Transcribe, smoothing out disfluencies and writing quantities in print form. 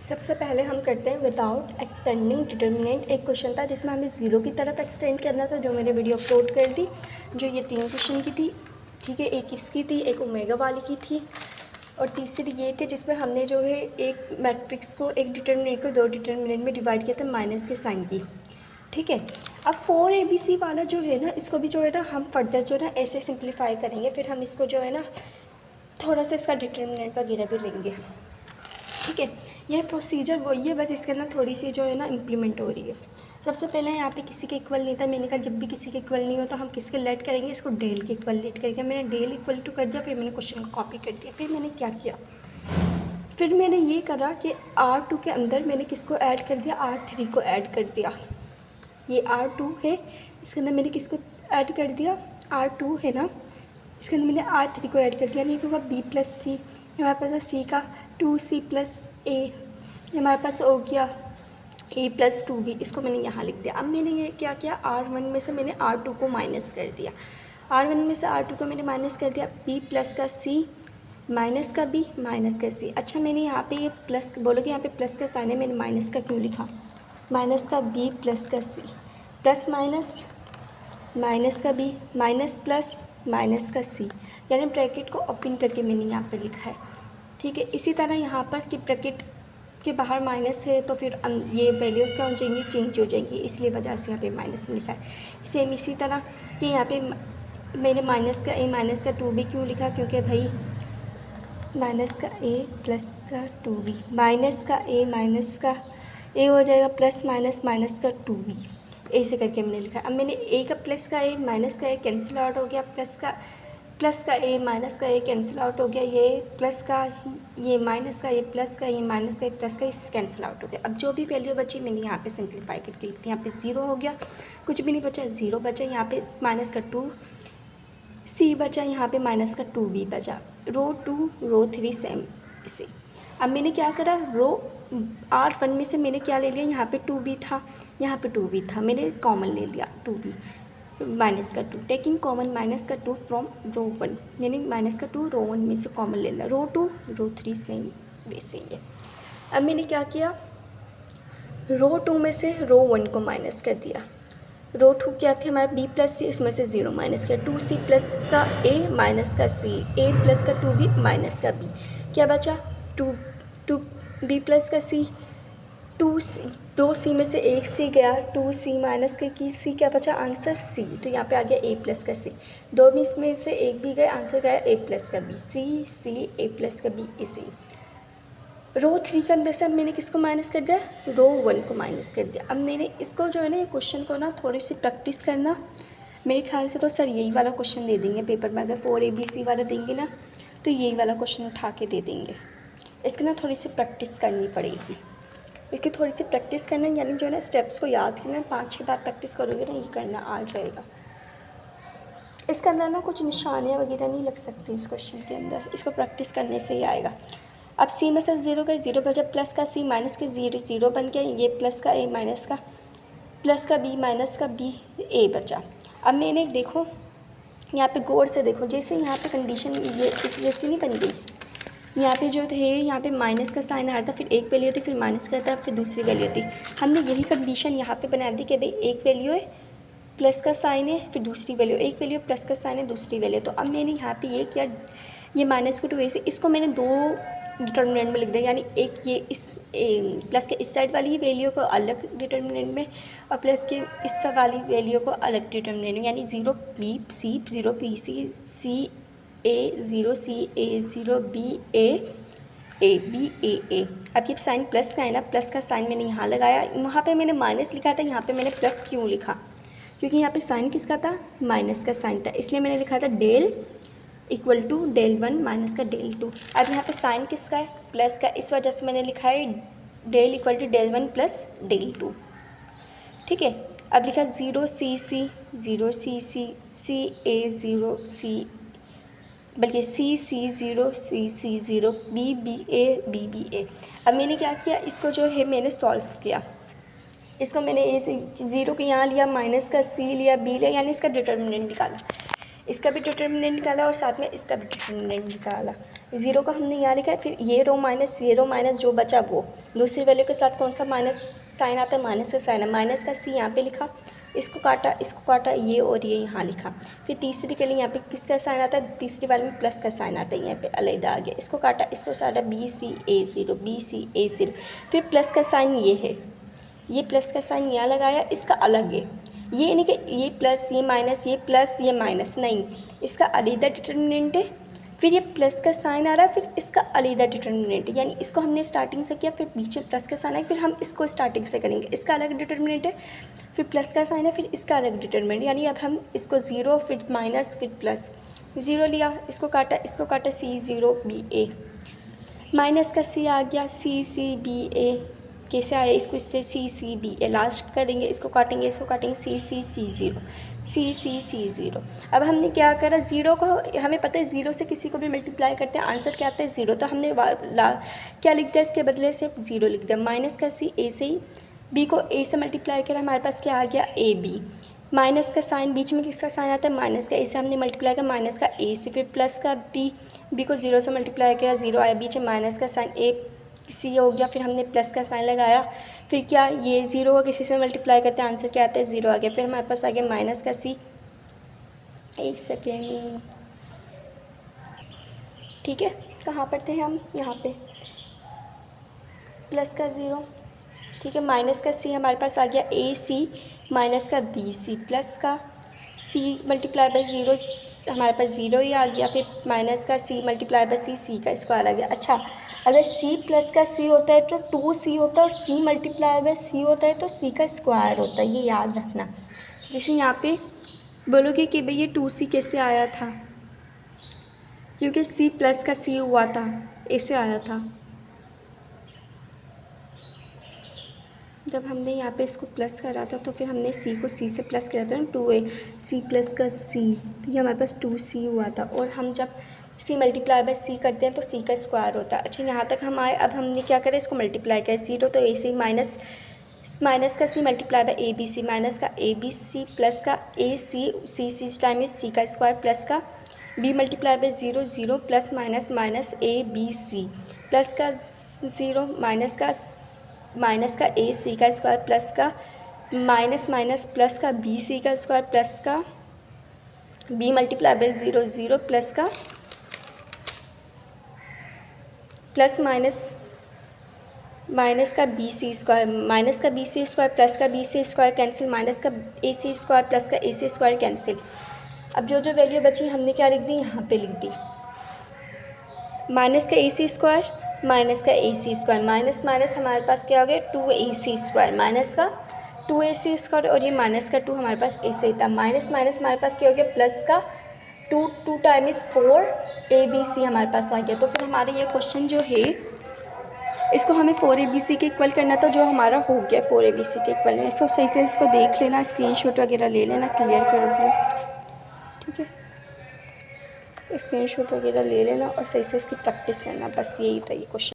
सबसे पहले हम करते हैं विदाउट एक्सटेंडिंग डिटर्मिनेंट। एक क्वेश्चन था जिसमें हमें ज़ीरो की तरफ एक्सटेंड करना था, जो मैंने वीडियो अपलोड कर दी, जो ये 3 क्वेश्चन की थी। ठीक है, एक इसकी थी, एक ओमेगा वाली की थी, और तीसरी ये थी जिसमें हमने जो है एक मैट्रिक्स को, एक डिटर्मिनेंट को 2 डिटर्मिनेंट में डिवाइड किया था माइनस के साइन की। ठीक है, अब 4ABC वाला जो है ना, इसको भी जो है ना हम फर्दर जो है ना ऐसे सिंप्लीफाई करेंगे, फिर हम इसको जो है ना थोड़ा सा इसका डिटर्मिनेंट वगैरह भी लेंगे। ठीक है, यह प्रोसीजर वही है, बस इसके अंदर थोड़ी सी जो है ना इम्प्लीमेंट हो रही है। सबसे पहले यहाँ पे किसी के इक्वल नहीं था, मैंने कहा जब भी किसी के इक्वल नहीं हो तो हम किसके लेट करेंगे, इसको डेल के इक्वल लेट करेंगे। मैंने डेल इक्वल टू कर दिया, फिर मैंने क्वेश्चन को कॉपी कर दिया। फिर मैंने क्या किया, फिर मैंने ये करा कि R2 के अंदर मैंने किसको ऐड कर दिया, R3 को ऐड कर दिया। ये R2 है, इसके अंदर मैंने किसको ऐड कर दिया, R2 है ना, इसके अंदर मैंने R3 को ऐड कर दिया। नहीं होगा B प्लस सी, हमारे पास है C का 2C प्लस A, हमारे पास हो गया A प्लस 2B, इसको मैंने यहाँ लिख दिया। अब मैंने ये क्या किया, R1 में से मैंने R2 को माइनस कर दिया, R1 में से R2 को मैंने माइनस कर दिया। B प्लस का C माइनस का B माइनस का C। अच्छा, मैंने यहाँ पे ये प्लस बोलोगे, यहाँ पे प्लस का साइन है, मैंने माइनस का क्यों लिखा, माइनस का B प्लस का C, प्लस माइनस माइनस का B माइनस प्लस माइनस का C, यानी ब्रैकेट को ओपन करके मैंने यहाँ पे लिखा है। ठीक है, इसी तरह यहाँ पर कि ब्रैकेट के बाहर माइनस है तो फिर ये वैल्यूज़ क्या हो जाएंगी, चेंज हो जाएंगी, इसलिए वजह से यहाँ पे माइनस में लिखा है। सेम इसी तरह कि यहाँ पे मैंने माइनस का A माइनस का 2B क्यों लिखा, क्योंकि भाई माइनस का A प्लस का 2B, माइनस का A माइनस का A हो जाएगा प्लस माइनस माइनस का 2B, ऐसे करके मैंने लिखा। अब मैंने A का प्लस का A माइनस का A कैंसिल आउट हो गया, प्लस का A माइनस का A कैंसिल आउट हो गया, ये प्लस का ये माइनस का ये प्लस का ये माइनस का ये प्लस का इस कैंसिल आउट हो गया। अब जो भी वैल्यू बची मैंने यहाँ पे सिंप्लीफाई करके लिख दी। यहाँ पे 0 हो गया, कुछ भी नहीं बचा, 0 बचा, यहाँ पे माइनस का 2C बचा, यहाँ पे माइनस का 2B बचा। रो 2 रो 3 सेम इसे। अब मैंने क्या करा, रो R1 में से मैंने क्या ले लिया, यहाँ पे 2B था, यहाँ पे 2B था, मैंने कॉमन ले लिया 2B माइनस का 2, टेकिंग कॉमन माइनस का 2 फ्रॉम रो 1, यानी माइनस का 2 रो 1 में से कॉमन ले लिया। रो 2 रो 3 सेम वैसे ही है। अब मैंने क्या किया, रो 2 में से रो 1 को माइनस कर दिया। रो 2 क्या थे हमारे B प्लस C, उसमें से 0 माइनस किया। 2C प्लस का A माइनस का C, A प्लस का 2B माइनस का B, क्या बचा 2B प्लस का C, 2C में से एक C गया, 2C माइनस का की C, क्या बचा आंसर C, तो यहाँ पे आ गया A प्लस का C। 2 में से एक भी गया, आंसर गया A प्लस का B, C A प्लस का B इसी। रो 3 के अंदर से अब मैंने किसको माइनस कर दिया, रो 1 को माइनस कर दिया। अब मैंने इसको जो है ना, ये क्वेश्चन को ना थोड़ी सी प्रैक्टिस करना, मेरे ख्याल से तो सर यही वाला क्वेश्चन दे देंगे पेपर में, अगर 4ABC वाला देंगे ना तो यही वाला क्वेश्चन उठा के दे देंगे। इसकी ना थोड़ी सी प्रैक्टिस करनी पड़ेगी, इसकी थोड़ी सी प्रैक्टिस करना, यानी जो है ना स्टेप्स को याद करना, 5-6 बार प्रैक्टिस करोगे ना, ये करना आ जाएगा। इसके अंदर ना कुछ निशानियाँ वगैरह नहीं लग सकती इस क्वेश्चन के अंदर, इसको प्रैक्टिस करने से ही आएगा। अब C में से 0 गए, 0 बचा, प्लस का C माइनस के 0 बन गया, ये प्लस का A माइनस का प्लस का B माइनस का B A बचा। अब मैंने देखो यहाँ पे गौर से देखो, जैसे यहाँ पे कंडीशन ये इस जैसी नहीं बन गई, यहाँ पे जो थे यहाँ पे माइनस का साइन आ रहा था, फिर एक वैल्यू थी, फिर माइनस का था, फिर दूसरी वैल्यू थी। हमने यही कंडीशन यहाँ पे बना दी कि भाई एक वैल्यू है प्लस का साइन है, फिर दूसरी वैल्यू, एक वैल्यू प्लस का साइन है, दूसरी वैल्यू। तो अब मैंने यहाँ पे ये किया, ये माइनस को 2 ऐसे, इसको मैंने 2 डिटर्मिनेंट में लिख दिया, यानी एक ये इस प्लस के इस साइड वाली वैल्यू को अलग डिटर्मिनेंट में, और प्लस के इस वाली वैल्यू को अलग डिटर्मिनेंट में, यानी 0BC 0BC C A 0C A 0B A A B A A। अब ये साइन प्लस का है ना, प्लस का साइन मैंने यहाँ लगाया, वहाँ पे मैंने माइनस लिखा था, यहाँ पे मैंने प्लस क्यों लिखा, क्योंकि यहाँ पे साइन किसका था, माइनस का साइन था, इसलिए मैंने लिखा था del equal to del 1 minus का डेल 2। अब यहाँ पे साइन किसका है, प्लस का, इस वजह से मैंने लिखा है del equal to del 1 plus del 2। ठीक है, अब लिखा 0CC 0CC C A 0C, बल्कि C 0 C 0 B A। अब मैंने क्या किया, इसको जो है मैंने सॉल्व किया, इसको मैंने A से 0 के यहाँ लिया, माइनस का C लिया, B लिया, यानी इसका डिटर्मिनेंट निकाला। इसका भी डिटर्मिनेंट निकाला और साथ में इसका भी डिटर्मिनेंट निकाला। 0 का हमने यहाँ लिखा है, फिर ये रो माइनस जो बचा वो दूसरी वैल्यू के साथ कौन सा माइनस साइन आता है, माइनस का साइन है, माइनस का सी यहाँ पे लिखा, इसको काटा ये और ये यहाँ लिखा। फिर तीसरी के लिए यहाँ पे किसका साइन आता है, तीसरी वाले में प्लस का साइन आता है, यहाँ पे अलग आ गया, इसको काटा, इसको साटा BCA0 फिर प्लस का साइन ये है, ये प्लस का साइन यहाँ लगाया, इसका अलग है, ये नहीं कि ये प्लस ये माइनस ये प्लस ये माइनस, नहीं, इसका अलग डिटर्मिनेंट है, फिर ये प्लस का साइन आ रहा है, फिर इसका अलग डिटर्मिनेंट है, यानी इसको हमने स्टार्टिंग से किया, फिर बीच में प्लस का साइन है, फिर हम इसको स्टार्टिंग से करेंगे, इसका अलग डिटर्मिनेंट है, फिर प्लस का साइन है, फिर इसका अलग डिटर्मिनेंट, यानी अब हम इसको 0 फिर माइनस फिर प्लस 0 लिया, इसको काटा C0BA, माइनस का C आ गया CCBA, कैसे आया, इसको इससे CCBA लास्ट करेंगे, इसको काटेंगे CCC0। अब हमने क्या करा, 0 को हमें पता है 0 से किसी को भी मल्टीप्लाई करते हैं आंसर क्या आता है 0, तो हमने क्या लिख दिया, इसके बदले से 0 लिख दिया, माइनस का C A से ही B को A से मल्टीप्लाई करा, हमारे पास क्या आ गया AB, माइनस का साइन बीच में किसका साइन आता है, माइनस का, A से हमने मल्टीप्लाई किया माइनस का A से, फिर प्लस का B को 0 से मल्टीप्लाई किया 0 आया, बीच में माइनस का साइन A C हो गया, फिर हमने प्लस का साइन लगाया, फिर क्या ये 0 को किसी से मल्टीप्लाई करते हैं आंसर क्या आता है 0 आ गया, फिर हमारे पास आ गया माइनस का C, एक सेकेंड, ठीक है, कहाँ पढ़ते हैं हम, यहाँ पे प्लस का 0, ठीक है, माइनस का C हमारे पास आ गया AC माइनस का BC, प्लस का C मल्टीप्लाई बाई 0 हमारे पास 0 ही आ गया, फिर माइनस का C मल्टीप्लाई बाई C का स्क्वायर आ गया। अच्छा, अगर C प्लस का C होता है तो 2C होता है, और C मल्टीप्लाई बाई C होता है तो C का स्क्वायर होता है, ये याद रखना। जैसे यहाँ पे बोलोगे कि भाई ये 2C कैसे आया था, क्योंकि C प्लस का C हुआ था, ऐसे आया था, जब हमने यहाँ पे इसको प्लस करा था तो फिर हमने C को C से प्लस किया था ना, 2A C प्लस का C, तो ये हमारे पास 2C हुआ था, और हम जब C मल्टीप्लाई बाय C करते हैं तो C का स्क्वायर होता है। अच्छा, यहाँ तक हम आए, अब हमने क्या करें, इसको मल्टीप्लाई किया 0 तो AC माइनस का C multiply by ABC, minus का ABC प्लस का C टाइम में C का स्क्वायर, प्लस का B multiply by 0 plus minus ABC plus का 0 माइनस का AC का स्क्वायर, प्लस का माइनस प्लस का BC का स्क्वायर, प्लस का B मल्टीप्लाई बाय 0 प्लस का प्लस माइनस का BC स्क्वायर, माइनस का BC स्क्वायर प्लस का BC स्क्वायर कैंसिल, माइनस का AC स्क्वायर प्लस का AC स्क्वायर कैंसिल। अब जो वैल्यू बची हमने क्या लिख दी, यहाँ पे लिख दी, माइनस का AC स्क्वायर माइनस का AC स्क्वायर, माइनस हमारे पास क्या हो गया 2AC स्क्वायर, माइनस का 2AC स्क्वायर, और ये माइनस का 2 हमारे पास ऐसे ही था, माइनस हमारे पास क्या हो गया प्लस का 2 टाइम इज़ 4 ABC हमारे पास आ गया। तो फिर हमारे ये क्वेश्चन जो है इसको हमें 4 ABC के इक्वल करना था, जो हमारा हो गया 4 ABC के इक्वल में। इसको सही से इसको देख लेना, स्क्रीनशॉट वगैरह ले लेना, क्लियर कर लो, ठीक है, स्क्रीनशॉट वगैरह ले लेना और सही से इसकी प्रैक्टिस करना, बस यही था ये क्वेश्चन।